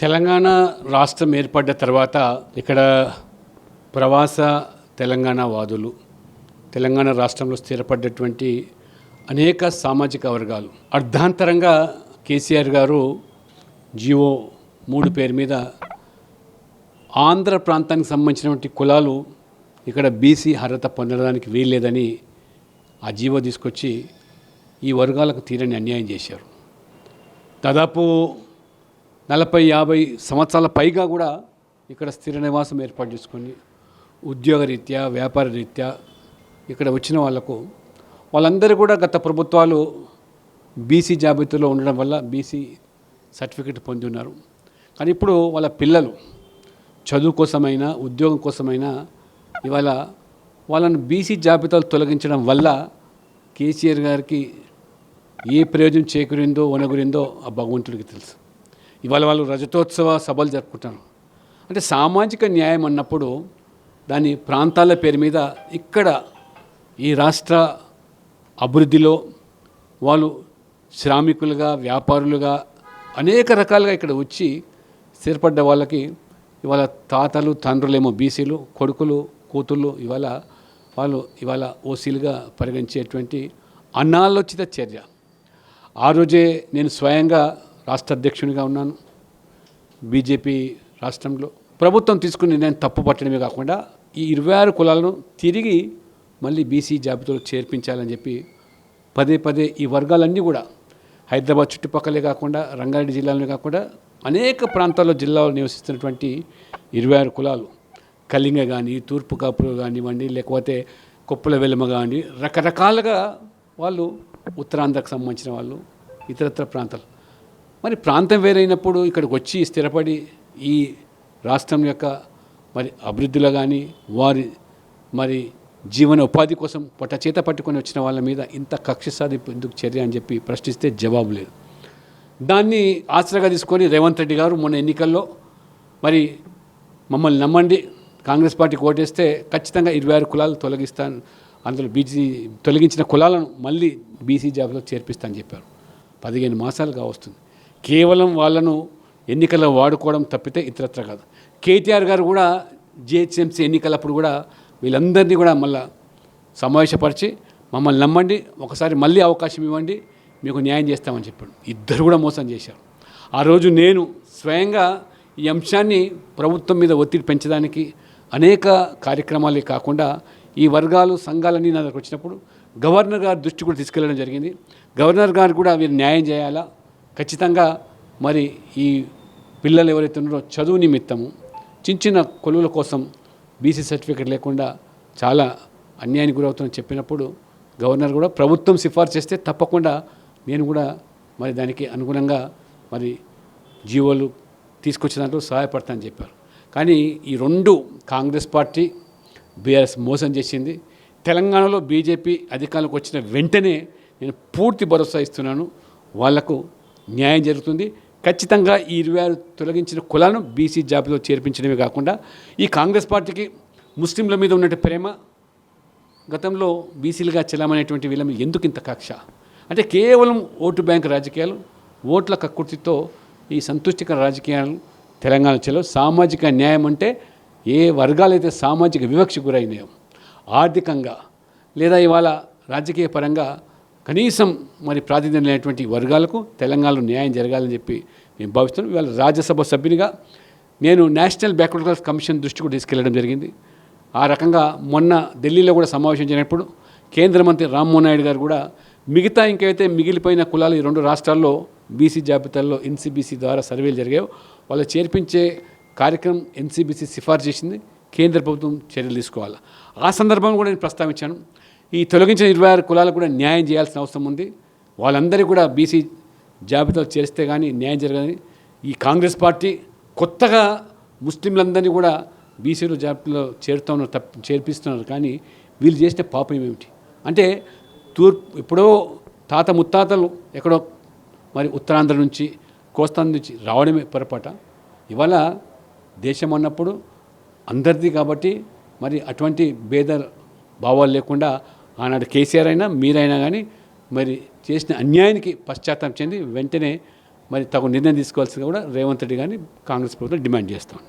తెలంగాణ రాష్ట్రం ఏర్పడ్డ తర్వాత ఇక్కడ ప్రవాస తెలంగాణ వాదులు తెలంగాణ రాష్ట్రంలో స్థిరపడ్డటువంటి అనేక సామాజిక వర్గాలు అర్ధాంతరంగా కేసీఆర్ గారు జియో 3 పేరు మీద ఆంధ్ర ప్రాంతానికి సంబంధించినటువంటి కులాలు ఇక్కడ బీసీ అర్హత పొందడానికి వీల్లేదని ఆ జీవో తీసుకొచ్చి ఈ వర్గాలకు తీరని అన్యాయం చేశారు. దాదాపు 40-50 సంవత్సరాల పైగా కూడా ఇక్కడ స్థిర నివాసం ఏర్పాటు చేసుకొని ఉద్యోగరీత్యా వ్యాపార రీత్యా ఇక్కడ వచ్చిన వాళ్ళందరూ కూడా గత ప్రభుత్వాలు బీసీ జాబితాలో ఉండడం వల్ల బీసీ సర్టిఫికెట్ పొంది ఉన్నారు. కానీ ఇప్పుడు వాళ్ళ పిల్లలు చదువు కోసమైనా ఉద్యోగం కోసమైనా ఇవాళ వాళ్ళని బీసీ జాబితాలు తొలగించడం వల్ల కేసీఆర్ గారికి ఏ ప్రయోజనం చేకూరిందో వనగురిందో ఆ భగవంతుడికి తెలుసు. ఇవాళ వాళ్ళు రజతోత్సవ సభలు జరుపుకుంటారు. అంటే సామాజిక న్యాయం అన్నప్పుడు దాని ప్రాంతాల పేరు మీద ఇక్కడ ఈ రాష్ట్ర అభివృద్ధిలో వాళ్ళు శ్రామికులుగా వ్యాపారులుగా అనేక రకాలుగా ఇక్కడ వచ్చి స్థిరపడ్డ వాళ్ళకి ఇవాళ తాతలు తండ్రులేమో బీసీలు, కొడుకులు కూతుళ్ళు ఇవాళ ఓసీలుగా పరిగణించేటువంటి అనాలోచిత చర్య. ఆ రోజే నేను స్వయంగా రాష్ట్ర అధ్యక్షునిగా ఉన్నాను. బీజేపీ రాష్ట్రంలో ప్రభుత్వం తీసుకుని నేను తప్పు పట్టడమే కాకుండా ఈ 26 కులాలను తిరిగి మళ్ళీ బీసీ జాబితాలో చేర్పించాలని చెప్పి పదే ఈ వర్గాలన్నీ కూడా హైదరాబాద్ చుట్టుపక్కలే కాకుండా రంగారెడ్డి జిల్లాలోనే కాకుండా అనేక ప్రాంతాల్లో జిల్లాలో నివసిస్తున్నటువంటి 26 కులాలు కళింగ కానీ తూర్పు కాపులు కానివ్వండి లేకపోతే కొప్పుల వెలమ కానీ రకరకాలుగా వాళ్ళు ఉత్తరాంధ్రకు సంబంధించిన వాళ్ళు ఇతరత్ర ప్రాంతాలు మరి ప్రాంతం వేరైనప్పుడు ఇక్కడికి వచ్చి స్థిరపడి ఈ రాష్ట్రం యొక్క మరి అభివృద్ధిలో కానీ వారి మరి జీవన ఉపాధి కోసం చేత పట్టుకొని వచ్చిన వాళ్ళ మీద ఇంత కక్ష సాధింపు ఎందుకు చర్య అని చెప్పి ప్రశ్నిస్తే జవాబు లేదు. దాన్ని ఆసరాగా తీసుకొని రేవంత్ రెడ్డి గారు మొన్న ఎన్నికల్లో మరి మమ్మల్ని నమ్మండి కాంగ్రెస్ పార్టీకి ఓటేస్తే ఖచ్చితంగా 26 కులాలు తొలగిస్తాను, అందులో తొలగించిన కులాలను మళ్ళీ బీసీ జాబితాలో చేర్పిస్తానని చెప్పారు. 15 మాసాలుగా వస్తుంది. కేవలం వాళ్ళను ఎన్నికల్లో వాడుకోవడం తప్పితే ఇతరత్ర కాదు. కేటీఆర్ గారు కూడా జిహెచ్ఎంసీ ఎన్నికలప్పుడు కూడా వీళ్ళందరినీ కూడా మళ్ళీ సమావేశపరిచి మమ్మల్ని నమ్మండి, ఒకసారి మళ్ళీ అవకాశం ఇవ్వండి, మీకు న్యాయం చేస్తామని చెప్పాడు. ఇద్దరు కూడా మోసం చేశారు. ఆ రోజు నేను స్వయంగా ఈ అంశాన్ని ప్రభుత్వం మీద ఒత్తిడి పెంచడానికి అనేక కార్యక్రమాలే కాకుండా ఈ వర్గాలు సంఘాలన్నీ నా దగ్గరకు వచ్చినప్పుడు గవర్నర్ గారి దృష్టి కూడా తీసుకెళ్ళడం జరిగింది. గవర్నర్ గారు కూడా వీరు న్యాయం చేయాలా, ఖచ్చితంగా మరి ఈ పిల్లలు ఎవరైతే ఉన్నారో చదువు నిమిత్తము చిన్న కొలువుల కోసం బీసీ సర్టిఫికేట్ లేకుండా చాలా అన్యాయానికి గురవుతుందని చెప్పినప్పుడు గవర్నర్ కూడా ప్రభుత్వం సిఫార్సు చేస్తే తప్పకుండా నేను కూడా మరి దానికి అనుగుణంగా మరి జీవోలు తీసుకొచ్చినట్లు సహాయపడతానని చెప్పారు. కానీ ఈ 2 కాంగ్రెస్ పార్టీ బీఆర్ఎస్ మోసం చేసింది. తెలంగాణలో బీజేపీ అధికారంలోకి వచ్చిన వెంటనే నేను పూర్తి భరోసా ఇస్తున్నాను, వాళ్లకు న్యాయం జరుగుతుంది. ఖచ్చితంగా ఈ 26 తొలగించిన కులాలను బీసీ జాబితాలో చేర్పించడమే కాకుండా ఈ కాంగ్రెస్ పార్టీకి ముస్లింల మీద ఉన్నట్టు ప్రేమ, గతంలో బీసీలుగా చెల్లమనేటువంటి వీళ్ళ మీద ఎందుకు ఇంత కక్ష అంటే కేవలం ఓటు బ్యాంక్ రాజకీయాలు, ఓట్ల కక్కుర్తితో ఈ సంతుష్టికర రాజకీయాలు తెలంగాణ చెల్లవు. సామాజిక న్యాయం అంటే ఏ వర్గాలైతే సామాజిక వివక్షకు గురైనాయో ఆర్థికంగా లేదా ఇవాళ రాజకీయ పరంగా కనీసం మరి ప్రాతినిధ్యం లేనటువంటి వర్గాలకు తెలంగాణలో న్యాయం జరగాలని చెప్పి మేము భావిస్తున్నాం. ఇవాళ రాజ్యసభ సభ్యునిగా నేను నేషనల్ బ్యాక్వర్డ్ క్లాస్ కమిషన్ దృష్టి కూడా తీసుకెళ్లడం జరిగింది. ఆ రకంగా మొన్న ఢిల్లీలో కూడా సమావేశం జరిగినప్పుడు కేంద్ర మంత్రి రామ్మోహన్ నాయుడు గారు కూడా మిగతా ఇంకైతే మిగిలిపోయిన కులాలు ఈ 2 రాష్ట్రాల్లో బీసీ జాబితాల్లో ఎన్సీబీసీ ద్వారా సర్వేలు జరిగాయో వాళ్ళు చేర్పించే కార్యక్రమం ఎన్సీబీసీ సిఫార్సు చేసింది, కేంద్ర ప్రభుత్వం చర్యలు తీసుకోవాలి. ఆ సందర్భంగా కూడా నేను ప్రస్తావించాను. ఈ తొలగించిన 26 కులాలకు కూడా న్యాయం చేయాల్సిన అవసరం ఉంది. వాళ్ళందరికీ కూడా బీసీ జాబితాలో చేరిస్తే కానీ న్యాయం జరగదని ఈ కాంగ్రెస్ పార్టీ కొత్తగా ముస్లింలందరినీ కూడా బీసీలు జాబితాలో చేర్పిస్తున్నారు. కానీ వీళ్ళు చేస్తే పాపం ఏమిటి అంటే ఎప్పుడో తాత ముత్తాతలు ఎక్కడో మరి ఉత్తరాంధ్ర నుంచి కోస్తాంధ్ర నుంచి రావడమే పొరపాట. ఇవాళ దేశం అన్నప్పుడు అందరిది కాబట్టి మరి అటువంటి భేద భావాలు లేకుండా ఆనాడు కేసీఆర్ అయినా మీరైనా కానీ మరి చేసిన అన్యాయానికి పశ్చాత్తాపం చెంది వెంటనే మరి తగు నిర్ణయం తీసుకోవాల్సిందిగా కూడా రేవంత్ రెడ్డి కానీ కాంగ్రెస్ ప్రభుత్వం డిమాండ్ చేస్తాం.